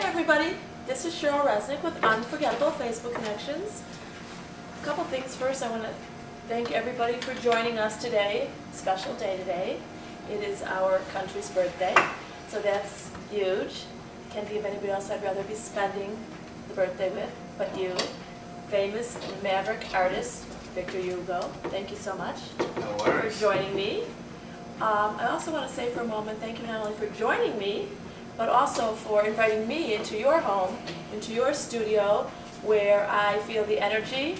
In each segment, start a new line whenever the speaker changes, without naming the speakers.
Hi everybody, this is Cheryl Resnick with Unforgettable Facebook Connections. A couple things first. I want to thank everybody for joining us today. Special day today. It is our country's birthday, so that's huge. Can't think of anybody else I'd rather be spending the birthday with but you. Famous maverick artist Victor-Hugo. Thank you so much for joining me. I also want to say for a moment, thank you not only for joining me, but also for inviting me into your home, into your studio, where I feel the energy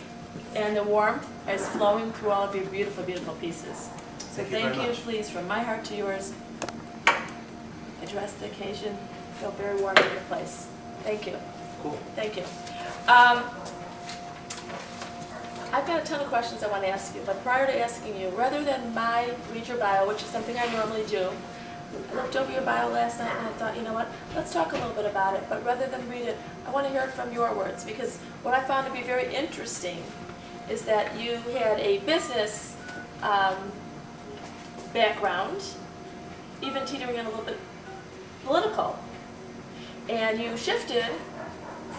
and the warmth is flowing through all of your beautiful, beautiful pieces. So thank you, please, from my heart to yours. Address the occasion. Feel very warm in your place. Thank you.
Cool.
Thank you. I've got a ton of questions I want to ask you, but prior to asking you, rather than read your bio, which is something I normally do, I looked over your bio last night and I thought, you know what, let's talk a little bit about it, but rather than read it, I want to hear it from your words, because what I found to be very interesting is that you had a business background, even teetering in a little bit political, and you shifted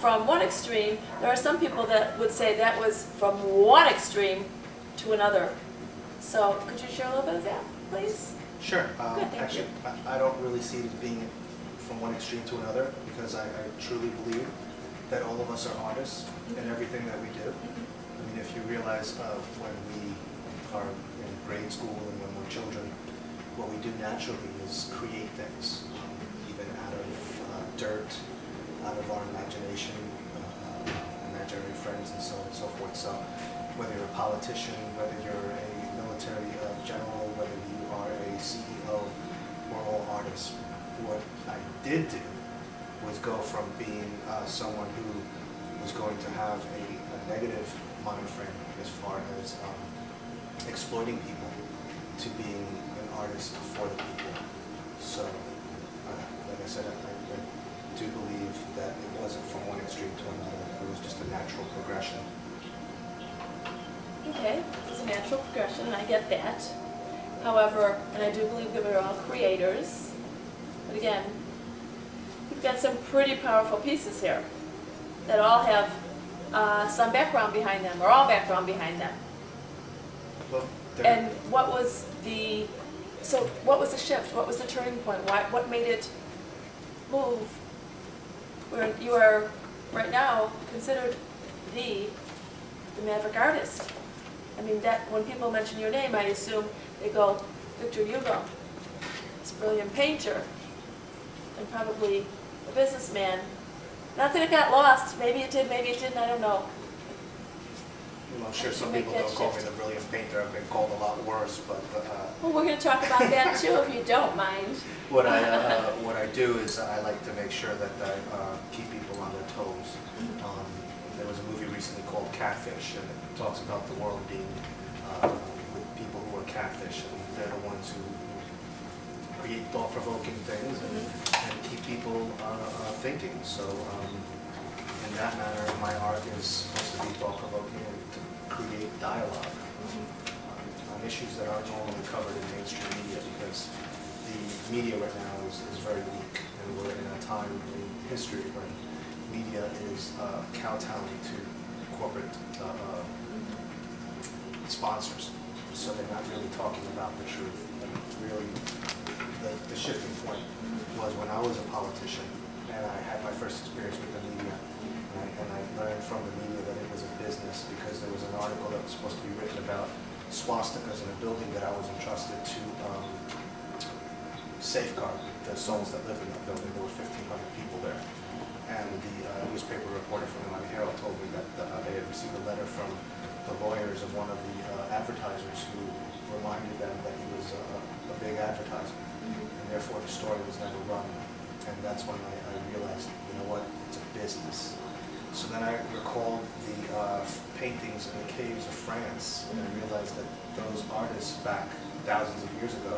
from one extreme. There are some people that would say that was from one extreme to another. So could you share a little bit of that, please?
Sure.
Good, thank you.
I don't really see it as being from one extreme to another, because I truly believe that all of us are artists in everything that we do. I mean, if you realize when we are in grade school and when we're children, what we do naturally is create things, even out of dirt, out of our imagination, imaginary friends, and so on and so forth. So whether you're a politician, whether you're a military general, whether you are a CEO, we're all artists. What I did do was go from being someone who was going to have a negative mind frame as far as exploiting people to being an artist for the people. So, like I said, I do believe that it wasn't from one extreme to another. It was just a natural progression. Okay,
it's a natural progression, and I get that. However, and I do believe that we're all creators, but again, we've got some pretty powerful pieces here that all have some background behind them, or all background behind them.
Well,
and what was the shift? What was the turning point? What made it move where you are right now considered the maverick artist? I mean, that when people mention your name, I assume they go, Victor-Hugo, this brilliant painter, and probably a businessman. Not that it got lost. Maybe it did, maybe it didn't, I don't know.
Well, I'm sure some people don't call me the brilliant painter. I've been called a lot worse, but...
well, we're going to talk about that too, if you don't mind.
What I do is I like to make sure that I keep people on their toes. There was a movie recently called Catfish, and it talks about the world being with people who are catfish, and they're the ones who create thought-provoking things and keep people thinking. So in that manner, my art is supposed to be thought-provoking and to create dialogue on issues that aren't normally covered in mainstream media, because the media right now is very weak, and we're in a time in history when media is kowtowing to corporate sponsors, so they're not really talking about the truth. And really, the shifting point was when I was a politician and I had my first experience with the media, and I learned from the media that it was a business, because there was an article that was supposed to be written about swastikas in a building that I was entrusted to safeguard the souls that lived in that building. There were 1,500 people there. And the newspaper reporter from the Miami Herald told me that they had received a letter from the lawyers of one of the advertisers who reminded them that he was a big advertiser, and therefore the story was never run. And that's when I realized, you know what, it's a business. So then I recalled the paintings in the caves of France, and I realized that those artists back thousands of years ago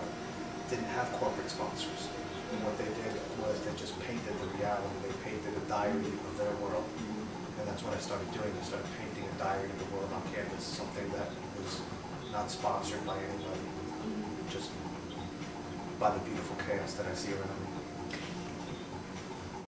didn't have corporate sponsors. And what they did was they just painted the reality. They painted a diary of their world. And that's what I started doing. I started painting a diary of the world on canvas, something that was not sponsored by anybody, just by the beautiful chaos that I see around me.